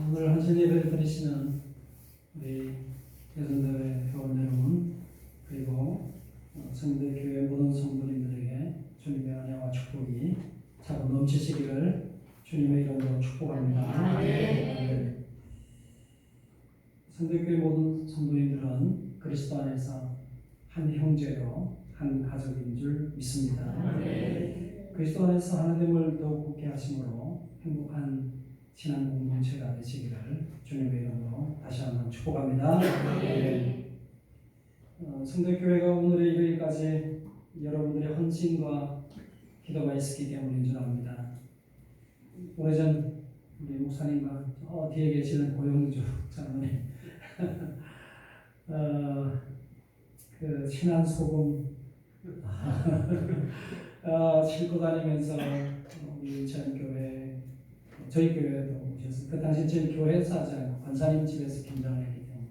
오늘 한신 예배를 드리시는 우리 여성들의 회원 여러분, 그리고 성대교회 모든 성도님들에게 주님의 은혜와 축복이 차고 넘치시기를 주님의 이름으로 축복합니다. 네. 성대교회 모든 성도님들은 그리스도 안에서 한 형제요, 한 가족인 줄 믿습니다. 그리스도 안에서 하나됨을 더욱 굳게 하심으로 행복한 신앙 공동체가 되시기를 주님의 이름으로 다시 한번 축복합니다. 성도교회가 오늘의 일요일까지 여러분들의 헌신과 기도가 있었기 때문인 줄 압니다. 오래전 우리 목사님과 뒤에 계시는 고영주 장로님 그 신한 소금 싣고 다니면서 우리 전 교회, 저희 교회도 오셨어요. 그 당시 저희 교회에서 하지 않고 권사님 집에서 김장을 했기 때문에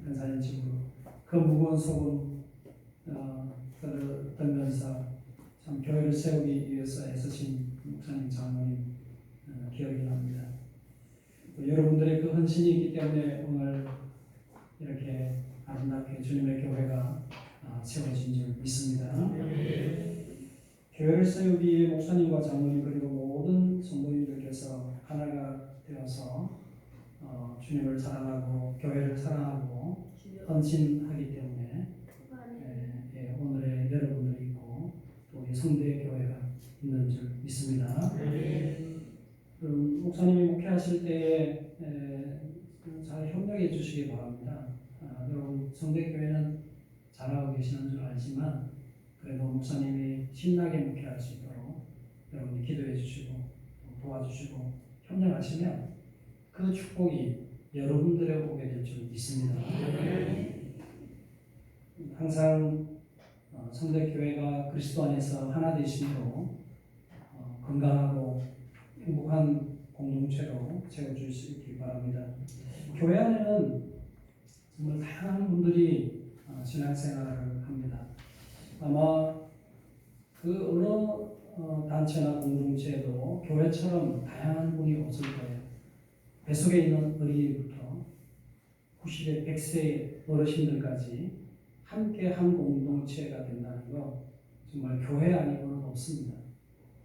권사님 집으로 그 무거운 소금 들면서 참 교회를 세우기 위해서 애쓰신 목사님 장로님 기억이 납니다. 여러분들의 그 헌신이 있기 때문에 오늘 이렇게 아름답게 주님의 교회가 세워진 줄 믿습니다. 교회를 세우기 위해 목사님과 장로님 그리고 모든 성도님들께서 하나가 되어서 주님을 사랑하고 교회를 사랑하고 헌신하기 때문에 오늘의 여러분들이 있고 또 우리 성대 교회가 있는 줄 믿습니다. 목사님이 목회하실 때에 잘 협력해 주시기 바랍니다. 여러분 성대 교회는 잘하고 계시는 줄 알지만 그래도 목사님이 신나게 목회할 수 있도록 여러분이 기도해 주시고 도와주시고 협력하시면 그 축복이 여러분들에게 오게 될 줄 믿습니다. 항상 성대교회가 그리스도 안에서 하나 되심으로 건강하고 행복한 공동체로 세워줄 수 있길 바랍니다. 교회 안에는 정말 다양한 분들이 신앙생활을 합니다. 아마 그 어느 단체나 공동체에도 교회처럼 다양한 분이 없을 거예요. 뱃속에 있는 어린이부터 90에 100세 어르신들까지 함께 한 공동체가 된다는 거 정말 교회 아니고는 없습니다.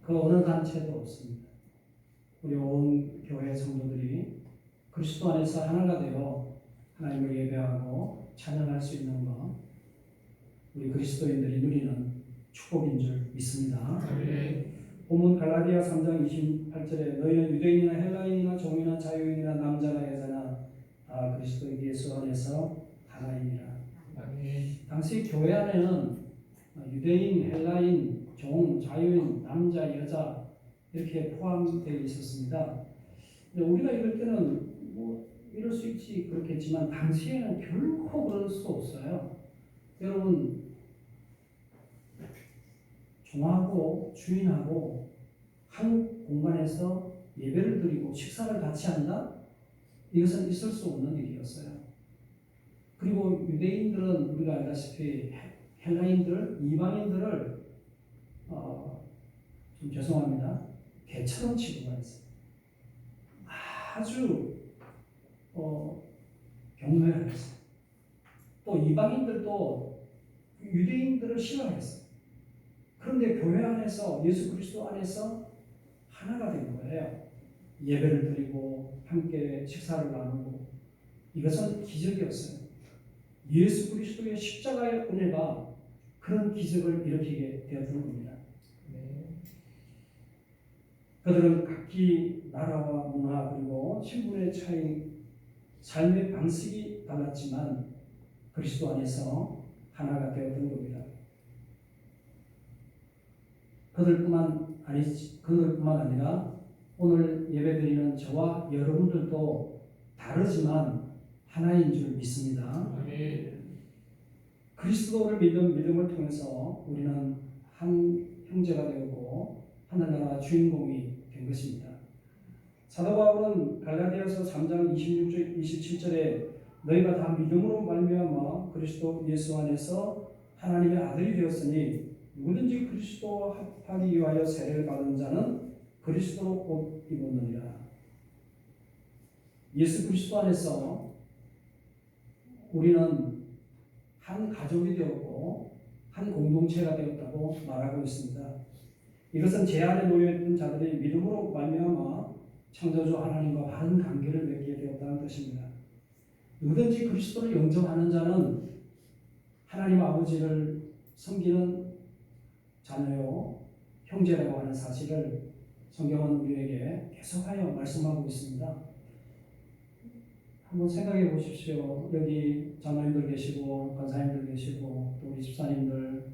그 어느 단체도 없습니다. 우리 온 교회 성도들이 그리스도 안에서 하나가 되어 하나님을 예배하고 찬양할 수 있는 것 우리 그리스도인들이 누리는 축복인 줄 믿습니다. 본문 갈라디아 3장 28절에 너희는 유대인이나 헬라인이나 종이나 자유인이나 남자나 여자나 다 그리스도 예수 안에서 하나이니라. 당시 교회 안에는 유대인, 헬라인, 종, 자유인, 남자, 여자 이렇게 포함되어 있었습니다. 우리가 이럴 때는 뭐 이럴 수 있지 그렇겠지만 당시에는 결코 그럴 수 없어요. 여러분 종하고 주인하고 한 공간에서 예배를 드리고 식사를 같이 한다? 이것은 있을 수 없는 일이었어요. 그리고 유대인들은 우리가 알다시피 헬라인들, 이방인들을 좀 죄송합니다. 개처럼 취급했어요. 아주 경멸을 했어요. 또 이방인들도 유대인들을 싫어했어요. 그런데 교회 안에서 예수 그리스도 안에서 하나가 된 거예요. 예배를 드리고 함께 식사를 나누고 이것은 기적이었어요. 예수 그리스도의 십자가의 은혜가 그런 기적을 일으키게 되었던 겁니다. 그들은 각기 나라와 문화 그리고 신분의 차이, 삶의 방식이 달랐지만 그리스도 안에서 하나가 되었던 겁니다. 그들뿐만 아니라 오늘 예배드리는 저와 여러분들도 다르지만 하나인 줄 믿습니다. 그리스도를 믿는 믿음을 통해서 우리는 한 형제가 되고 하늘나라 주인공이 된 것입니다. 사도 바울은 갈라디아서 3장 26절 27절에 너희가 다 믿음으로 말미암아 그리스도 예수 안에서 하나님의 아들이 되었으니 누구든지 그리스도와 합하기 위하여 세례를 받은 자는 그리스도로 옷 입었느니라. 예수 그리스도 안에서 우리는 한 가족이 되었고 한 공동체가 되었다고 말하고 있습니다. 이것은 제 안에 놓여있던 자들이 믿음으로 말미암아 창조주 하나님과 바른 관계를 맺게 되었다는 뜻입니다. 누구든지 그리스도를 영접하는 자는 하나님 아버지를 섬기는 자녀요 형제라고 하는 사실을 성경은 우리에게 계속하여 말씀하고 있습니다. 한번 생각해 보십시오. 여기 장로님들 계시고 권사님들 계시고 또 우리 집사님들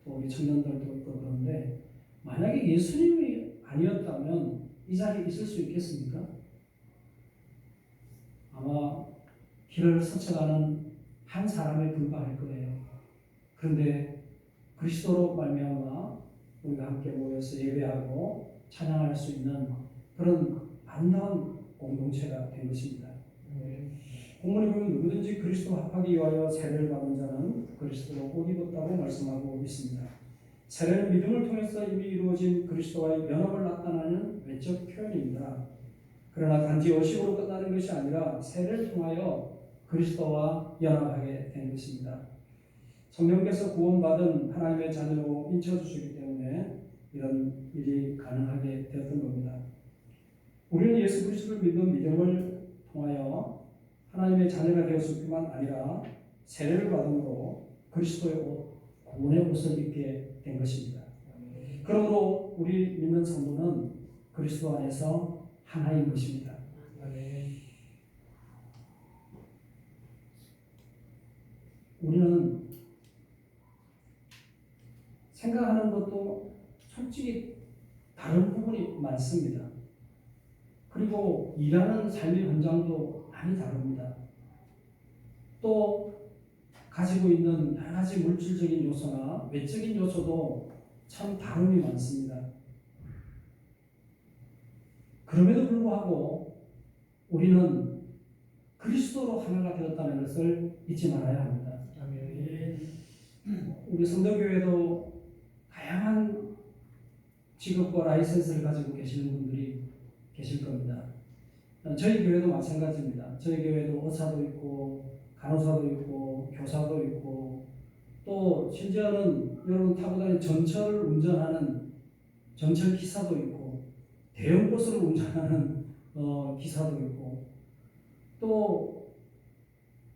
또 우리 청년들도 있고 그런데 만약에 예수님이 아니었다면 이 자리에 있을 수 있겠습니까? 아마 길을 스쳐가는 한 사람에 불과할 거예요. 그런데 그리스도로 말미암아 우리가 함께 모여서 예배하고 찬양할 수 있는 그런 아름다운 공동체가 된 것입니다. 본문에 보면 누구든지 그리스도 합하기 위하여 세례를 받은 자는 그리스도로 옷 입었다고 말씀하고 있습니다. 세례는 믿음을 통해서 이미 이루어진 그리스도와의 연합을 나타내는 외적 표현입니다. 그러나 단지 의식으로 끝나는 것이 아니라 세례를 통하여 그리스도와 연합하게 된 것입니다. 성령께서 구원받은 하나님의 자녀로 인쳐주시기 때문에 이런 일이 가능하게 되었던 겁니다. 우리는 예수 그리스도를 믿는 믿음을 통하여 하나님의 자녀가 되었을 뿐만 아니라 세례를 받음으로 그리스도의 옷, 구원의 옷을 입게 된 것입니다. 그러므로 우리 믿는 성도는 그리스도 안에서 하나인 것입니다. 우리는 생각하는 것도 솔직히 다른 부분이 많습니다. 그리고 일하는 삶의 현장도 많이 다릅니다. 또 가지고 있는 여러 가지 물질적인 요소나 외적인 요소도 참 다름이 많습니다. 그럼에도 불구하고 우리는 그리스도로 하나가 되었다는 것을 잊지 말아야 합니다. 우리 성도교회도 다양한 직업과 라이센스를 가지고 계시는 분들이 계실 겁니다. 저희 교회도 마찬가지입니다. 저희 교회도 의사도 있고 간호사도 있고 교사도 있고 또 심지어는 여러분 타고 다니는 전철을 운전하는 전철 기사도 있고 대형 버스를 운전하는 기사도 있고 또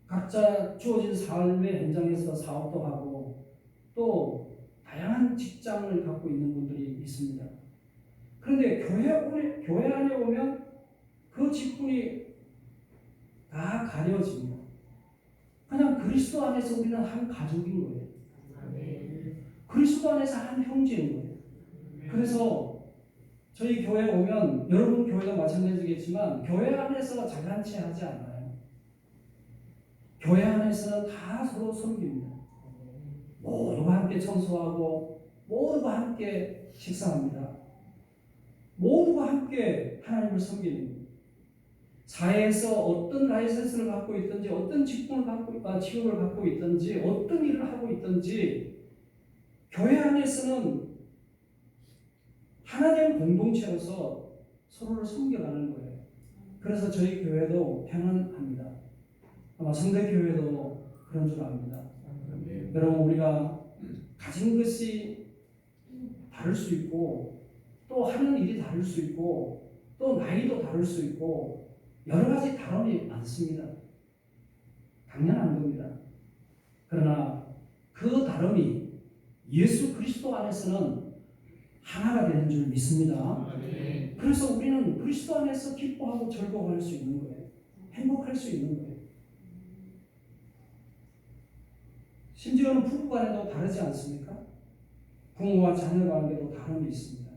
각자 주어진 삶의 현장에서 사업도 하고 또 다양한 직장을 갖고 있는 분들이 있습니다. 그런데 교회 안에 오면 그 직분이 다 가려집니다. 그냥 그리스도 안에서 우리는 한 가족인 거예요. 그리스도 안에서 한 형제인 거예요. 그래서 저희 교회에 오면 여러분 교회도 마찬가지겠지만 교회 안에서 자간치 하지 않아요. 교회 안에서는 다 서로 섬깁니다. 모두가 함께 청소하고 모두가 함께 식사합니다. 모두가 함께 하나님을 섬기는 거예요. 사회에서 어떤 라이센스를 갖고 있든지 어떤 직업을 갖고 있든지 어떤 일을 하고 있든지 교회 안에서는 하나님 공동체로서 서로를 섬겨가는 거예요. 그래서 저희 교회도 평안합니다. 아마 성대교회도 그런 줄 압니다. 여러분 우리가 가진 것이 다를 수 있고 또 하는 일이 다를 수 있고 또 나이도 다를 수 있고 여러 가지 다름이 많습니다. 당연한 겁니다. 그러나 그 다름이 예수 그리스도 안에서는 하나가 되는 줄 믿습니다. 그래서 우리는 그리스도 안에서 기뻐하고 즐거워할 수 있는 거예요. 행복할 수 있는 거예요. 심지어는 부부 간에도 다르지 않습니까? 부모와 자녀 관계도 다름이 있습니다.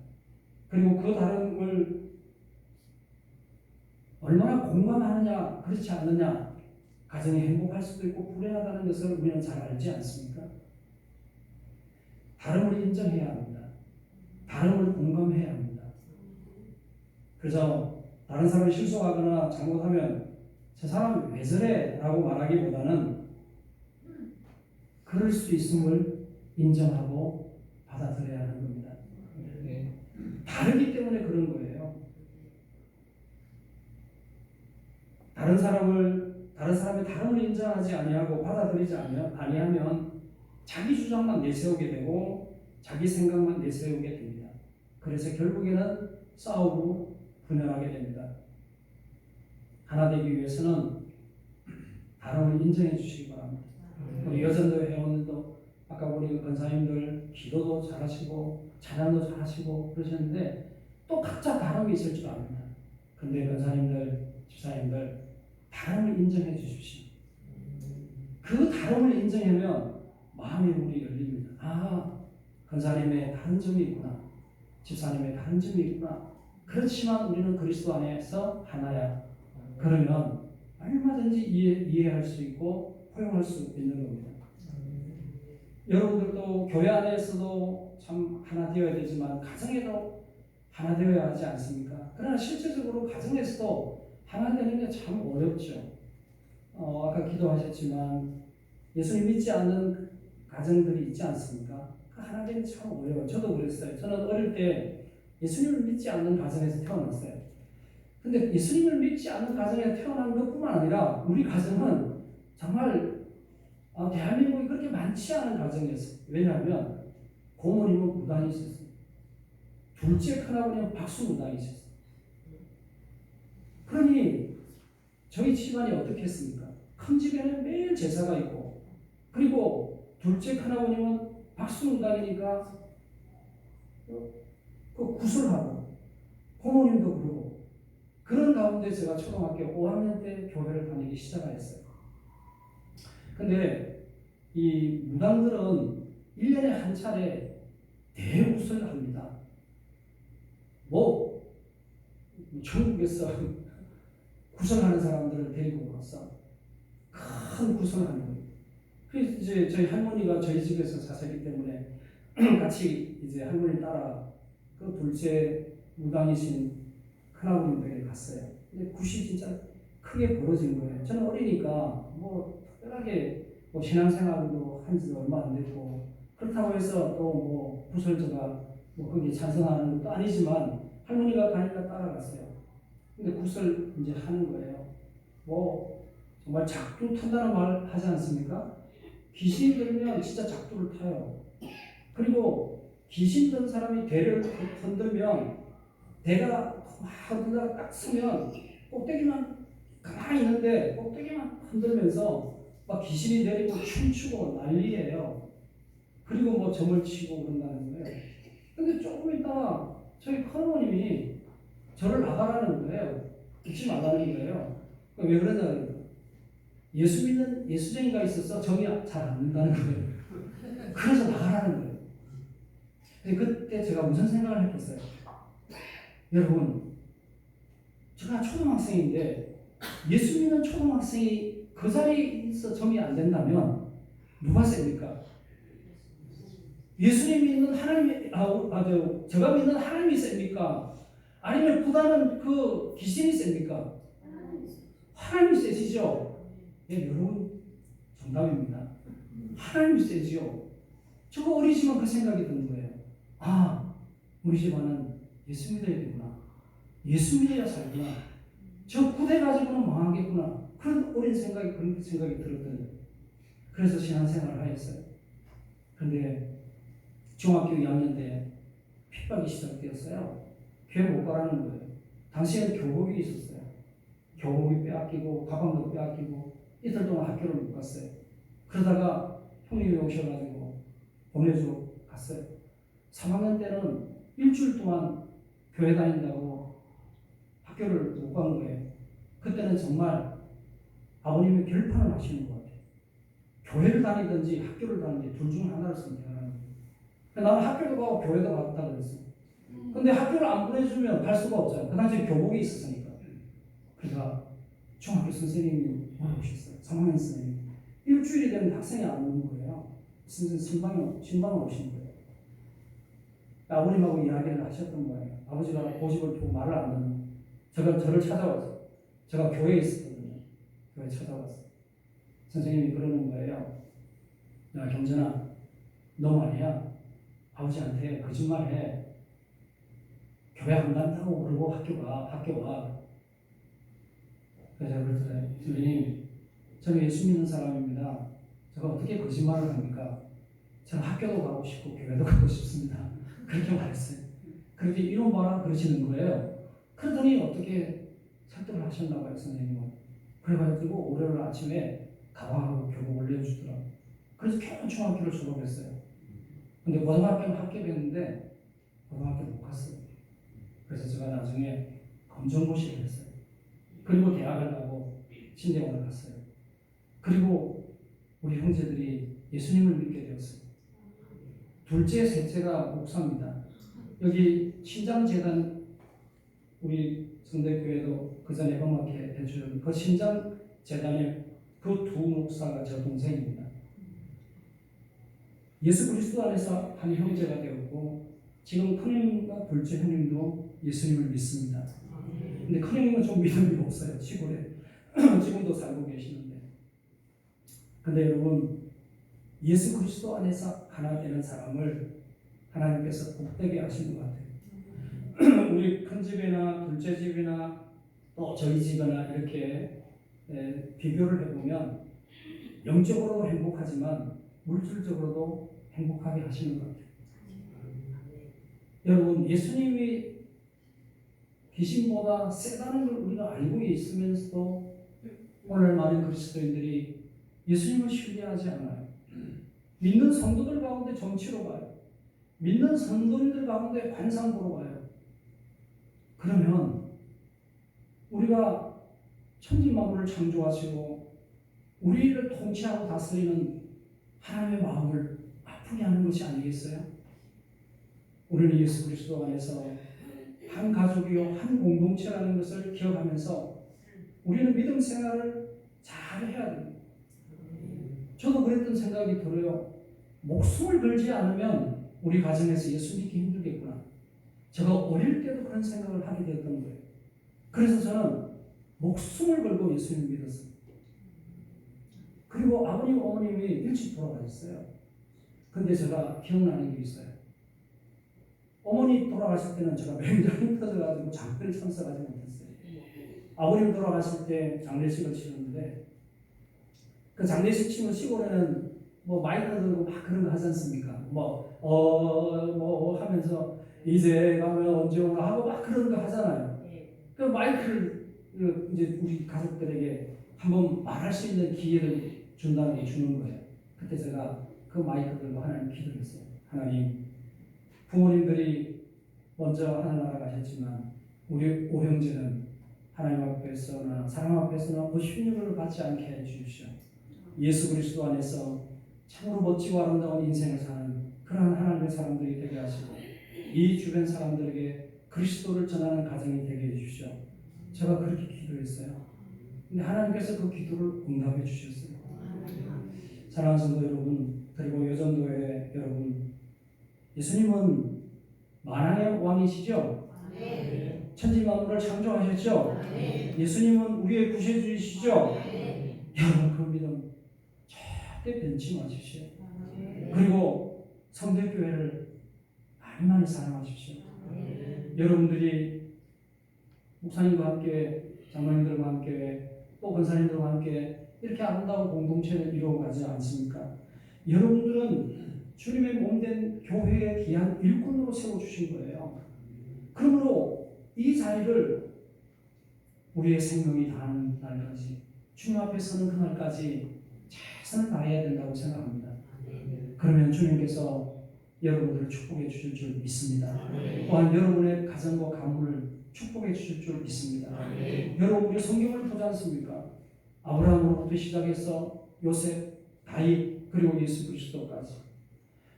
그리고 그 다름을 얼마나 공감하느냐 그렇지 않느냐 가정이 행복할 수도 있고 불행하다는 것을 우리는 잘 알지 않습니까? 다름을 인정해야 합니다. 다름을 공감해야 합니다. 그래서 다른 사람이 실수하거나 잘못하면 저 사람 왜 저래? 라고 말하기보다는 그럴 수 있음을 인정하고 받아들여야 하는 겁니다. 다르기 때문에 그런 거예요. 다른 사람의 다름을 인정하지 아니하고 받아들이지 아니하면 자기 주장만 내세우게 되고 자기 생각만 내세우게 됩니다. 그래서 결국에는 싸우고 분열하게 됩니다. 하나 되기 위해서는 다름을 인정해 주시기 바랍니다. 우리 여전도 회원들도 아까 우리 권사님들 기도도 잘하시고 찬양도 잘하시고 그러셨는데 또 각자 다름이 있을 줄 압니다. 근데 권사님들, 집사님들 다름을 인정해 주십시오. 그 다름을 인정하면 마음이 우리 열립니다. 아, 권사님의 다른 점이 있구나. 집사님의 다른 점이 있구나. 그렇지만 우리는 그리스도 안에서 하나야. 그러면 얼마든지 이해할 수 있고 포용할 수 있는 겁니다. 여러분들도 교회 안에서도 참 하나 되어야 되지만 가정에도 하나 되어야 하지 않습니까? 그러나 실제적으로 가정에서도 하나 되는 게 참 어렵죠. 아까 기도하셨지만 예수님 믿지 않는 가정들이 있지 않습니까? 그 하나 되는 게 참 어려워요. 저도 그랬어요. 저는 어릴 때 예수님을 믿지 않는 가정에서 태어났어요. 근데 예수님을 믿지 않는 가정에 태어난 것뿐만 아니라 우리 가정은 정말 대한민국이 그렇게 많지 않은 가정이었어요. 왜냐하면 고모님은 무당이 있었어요. 둘째 큰아버지는 박수 무당이 있었어요. 그러니 저희 집안이 어떻게 했습니까? 큰 집에는 매일 제사가 있고 그리고 둘째 큰아버님은 박수 무당이니까 그 구슬하고 고모님도 그러고 그런 가운데 제가 초등학교 5학년 때 교회를 다니기 시작했어요. 근데 이 무당들은 1년에 한 차례 대구슬을 합니다. 전국에서 구슬하는 사람들을 데리고 와서 큰 구슬을 하는 거예요. 그래서 이제 저희 할머니가 저희 집에서 사셨기 때문에 같이 이제 할머니 따라 그 둘째 무당이신 큰아버님 댁에 갔어요. 근데 굿이 진짜 크게 벌어진 거예요. 저는 어리니까 특별하게 신앙생활도 한 지 얼마 안 됐고 그렇다고 해서 또 구설자가 거기에 찬성하는 것도 아니지만 할머니가 가니까 따라갔어요. 근데 굿을 이제 하는 거예요. 정말 작두 탄다는 말 하지 않습니까? 귀신이 들면 진짜 작두를 타요. 그리고 귀신 든 사람이 대를 흔들면 대가 막 딱 서면 꼭대기만 가만히 있는데 꼭대기만 흔들면서 막 귀신이 내리고 춤추고 난리예요. 그리고 점을 치고 그런다는 거예요. 근데 조금 있다가 저희 큰어머님이 저를 나가라는 거예요. 잊지 말라는 거예요. 왜 그러냐? 예수 믿는 예수쟁이가 있어서 정이 잘 안 된다는 거예요. 그래서 나가라는 거예요. 근데 그때 제가 무슨 생각을 했겠어요? 여러분, 제가 초등학생인데 예수 믿는 초등학생이 그 자리에 있어 정이 안 된다면 누가 셉니까? 예수님 믿는 하나님이 제가 믿는 하나님이 셉니까? 아니면 부담은 그 귀신이 셉니까? 하나님이 세시죠? 예, 여러분 정답입니다. 하나님이 세지요. 저거 어리지만 그 생각이 드는 거예요. 우리 집안은 예수 믿어야 되구나. 예수 믿어야 살구나. 저 구대 가지고는 망하겠구나. 그런 그런 생각이 들었거든요. 그래서 신앙생활을 하였어요. 근데 중학교 2학년 때 핍박이 시작되었어요. 교회 못 가라는 거예요. 당시에는 교복이 있었어요. 교복이 빼앗기고 가방도 빼앗기고 이틀 동안 학교를 못 갔어요. 그러다가 형님이 오셔가지고 보내주러 갔어요. 3학년 때는 일주일 동안 교회 다닌다고 학교를 못 간 거예요. 그때는 정말 아버님이 결판을 하시는 것 같아요. 교회를 다니든지 학교를 다니든지 둘 중 하나를 선택하는 거예요. 나는 학교도 가고 교회도 갔다 그랬어요. 근데 학교를 안 보내주면 갈 수가 없잖아요. 그 당시에 교복이 있었으니까. 그러니까 중학교 선생님이 오셨어요. 3학년 선생님이. 일주일이 되면 학생이 안 오는 거예요. 신방에 오신 거예요. 아버님하고 이야기를 하셨던 거예요. 아버지가 고집을 피고 말을 안 듣는. 저를 찾아왔어요. 제가 교회에 있었거든요. 교회에 찾아왔어요. 선생님이 그러는 거예요. 야, 경전아, 너 말이야. 아버지한테 거짓말해. 교회 안 간다고 그러고 학교 와. 그래서 제가 그랬더니 선생님, 저는 예수 믿는 사람입니다. 제가 어떻게 거짓말을 합니까? 저는 학교도 가고 싶고 교회도 가고 싶습니다. 그렇게 말했어요. 그런데 이런 말을 그러시는 거예요. 그러더니 어떻게 설득을 하셨나 봐요, 선생님은. 그래가지고 월요일 아침에 가방하고 교복을 내어주더라고요. 그래서 겨우 중학교를 졸업했어요. 근데 고등학교는 합격했는데 고등학교 못 갔어요. 그래서 제가 나중에 검정고시를 했어요. 그리고 대학을 가고 신대원을 갔어요. 그리고 우리 형제들이 예수님을 믿게 되었어요. 둘째, 셋째가 목사입니다. 여기 신장재단 우리 성대교회도 그 전에 험하게 해준 그 신장재단의 그 두 목사가 저 동생입니다. 예수 그리스도 안에서 한 형제가 되었고 지금 큰형님과 둘째 형님도 예수님을 믿습니다. 근데 큰형님은 좀 믿음이 없어요. 시골에 지금도 살고 계시는데. 근데 여러분, 예수 그리스도 안에서 하나 되는 사람을 하나님께서 복되게 하신 것 같아요. 우리 큰 집이나 둘째 집이나 또 저희 집이나 이렇게 비교를 해보면 영적으로도 행복하지만 물질적으로도 행복하게 하시는 것 같아요. 여러분, 예수님이 귀신보다 세다는 걸 우리가 알고 있으면서도 오늘 많은 그리스도인들이 예수님을 신뢰하지 않아요. 믿는 성도들 가운데 정치로 가요. 믿는 성도님들 가운데 관상 보러 가요. 그러면 우리가 천지 만물을 창조하시고 우리를 통치하고 다스리는 하나님의 마음을 아프게 하는 것이 아니겠어요? 우리는 예수 그리스도 안에서 한 가족이요 한 공동체라는 것을 기억하면서 우리는 믿음 생활을 잘 해야 됩니다. 저도 그랬던 생각이 들어요. 목숨을 걸지 않으면 우리 가정에서 예수 믿기 힘들겠구나. 제가 어릴 때도 그런 생각을 하게 됐던 거예요. 그래서 저는 목숨을 걸고 예수님을 믿었어요. 그리고 아버님, 어머님이 일찍 돌아가셨어요. 근데 제가 기억나는 게 있어요. 어머니 돌아가실 때는 제가 맹장이 터져가지고 장례를 참석하지 못했어요. 아버님 돌아가실 때 장례식을 치렀는데 그 장례식 치면 시골에는 뭐 마이크 들고 막 그런 거 하지 않습니까? 하면서 이제 가면 언제 오나 하고 막 그런 거 하잖아요. 그 마이크를 이제 우리 가족들에게 한번 말할 수 있는 기회를 준다는 게 주는 거예요. 그때 제가 그 마이크 들고 하나님 기도했어요. 하나님, 부모님들이 먼저 하늘나라 가셨지만 우리 오형제는 하나님 앞에서나 사람 앞에서나 그 흉흉을 받지 않게 해 주십시오. 예수 그리스도 안에서 참으로 멋지고 아름다운 인생을 사는 그러한 하나님의 사람들이 되게 하시고 이 주변 사람들에게 그리스도를 전하는 가정이 되게 해주십시오. 제가 그렇게 기도했어요. 근데 하나님께서 그 기도를 응답해 주셨어요. 사랑하는 성도 여러분, 그리고 여전도회 여러분, 예수님은 만왕의 왕이시죠? 천지 만물을 창조하셨죠? 예수님은 우리의 구세주이시죠? 여러분, 그 믿음 절대 변치 마십시오. 그리고 성대교회를 많이 사랑하십시오. 여러분들이 목사님과 함께, 장로님들과 함께, 또 권사님들과 함께 이렇게 아름다운 공동체를 이루어가지 않습니까? 여러분들은 주님의 몸된 교회의 귀한 일꾼으로 세워주신 거예요. 그러므로 이 자리를 우리의 생명이 다하는 날까지, 주님 앞에 서는 그날까지 최선을 다해야 된다고 생각합니다. 그러면 주님께서 여러분들을 축복해 주실 줄 믿습니다. 또한 여러분의 가정과 가문을 축복해 주실 줄 믿습니다. 여러분, 우리 성경을 보지 않습니까? 아브라함으로부터 시작해서 요셉, 다윗, 그리고 예수 그리스도까지.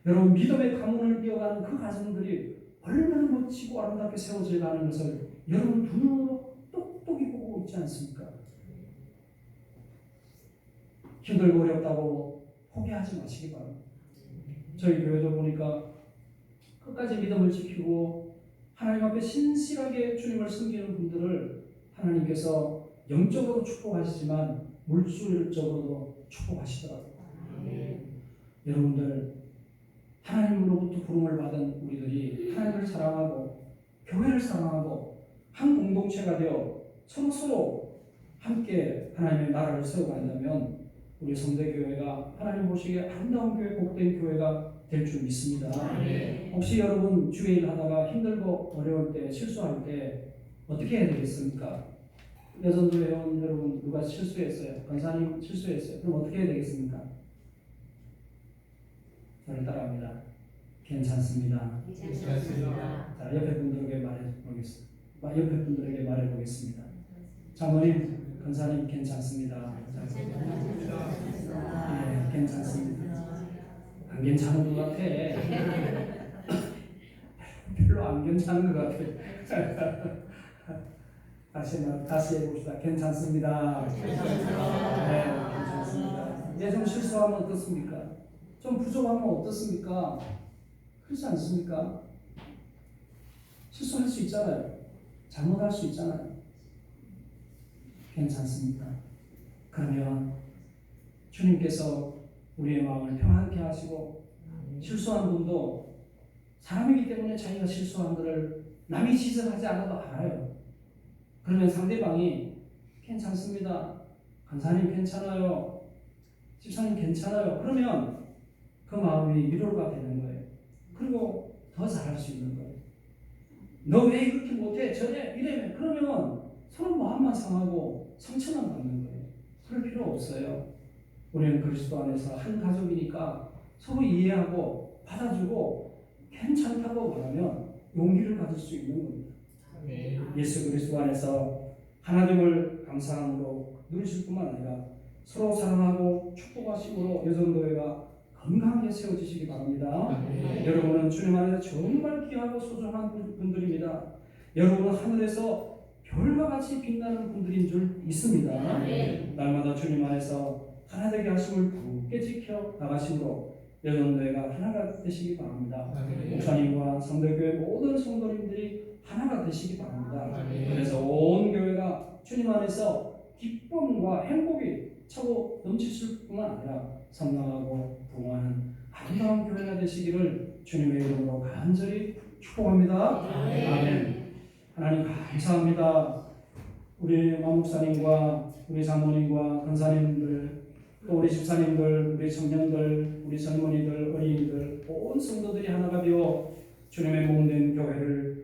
여러분, 믿음의 가문을 이어가는 그 가정들이 얼마나 멋지고 아름답게 세워져 가는 것을 여러분 두 눈으로 똑똑히 보고 있지 않습니까? 힘들고 어렵다고 포기하지 마시기 바랍니다. 저희 교회도 보니까 끝까지 믿음을 지키고 하나님 앞에 신실하게 주님을 섬기는 분들을 하나님께서 영적으로 축복하시지만 물질적으로도 축복하시더라고요. 여러분들, 하나님으로부터 부름을 받은 우리들이 하나님을 사랑하고 교회를 사랑하고 한 공동체가 되어 서로 함께 하나님의 나라를 세워간다면 우리 성대교회가 하나님 보시기에 아름다운 교회, 복된 교회가 될 줄 믿습니다. 혹시 여러분 주의 일 하다가 힘들고 어려울 때, 실수할 때 어떻게 해야 되겠습니까? 여전도 회원 여러분 누가 실수했어요? 권사님 실수했어요. 그럼 어떻게 해야 되겠습니까? 저를 따라합니다. 괜찮습니다. 자, 옆에 분들에게 말해보겠습니다. 옆에 분들에게 말해보겠습니다. 장모님, 권사님 괜찮습니다. 네, 괜찮습니다. 안 괜찮은 것 같아. 별로 안 괜찮은 것 같아. 다시 해봅시다. 괜찮습니다. 네, 괜찮습니다. 이제 좀 실수하면 어떻습니까? 좀 부족하면 어떻습니까? 그렇지 않습니까? 실수할 수 있잖아요. 잘못할 수 있잖아요. 괜찮습니다. 그러면 주님께서 우리의 마음을 평안케 하시고 실수한 분도 사람이기 때문에 자기가 실수한 것을 남이 지적하지 않아도 알아요. 그러면 상대방이 괜찮습니다. 간사님 괜찮아요. 집사님 괜찮아요. 그러면 그 마음이 위로가 되는 거예요. 그리고 더 잘할 수 있는 거예요. 너 왜 그렇게 못해? 저래 이래. 그러면 서로 마음만 상하고 상처만 받는 거예요. 그럴 필요 없어요. 우리는 그리스도 안에서 한 가족이니까 서로 이해하고 받아주고 괜찮다고 말하면 용기를 가질 수 있는 겁니다. 예수 그리스도 안에서 하나님을 감사함으로 누리실 뿐만 아니라 서로 사랑하고 축복하심으로 여전도회가 건강하게 세워지시기 바랍니다. 여러분은 주님 안에서 정말 귀하고 소중한 분들입니다. 여러분은 하늘에서 별과 같이 빛나는 분들인 줄 믿습니다. 날마다 주님 안에서 하나 되게 하심을 굳게 지켜 나가심으로 여전도회가 하나가 되시기 바랍니다. 목사님과 성도교회 모든 성도님들이 하나가 되시기 바랍니다. 그래서 온 교회가 주님 안에서 기쁨과 행복이 차고 넘치실 뿐만 아니라 성장하고 부흥하는 아름다운 교회가 되시기를 주님의 이름으로 간절히 축복합니다. 아멘. 하나님 감사합니다. 우리 마목사님과 우리 장모님과 권사님들 또 우리 집사님들, 우리 청년들, 우리 젊은이들, 어린이들 온 성도들이 하나가 되어 주님의 몸된 교회를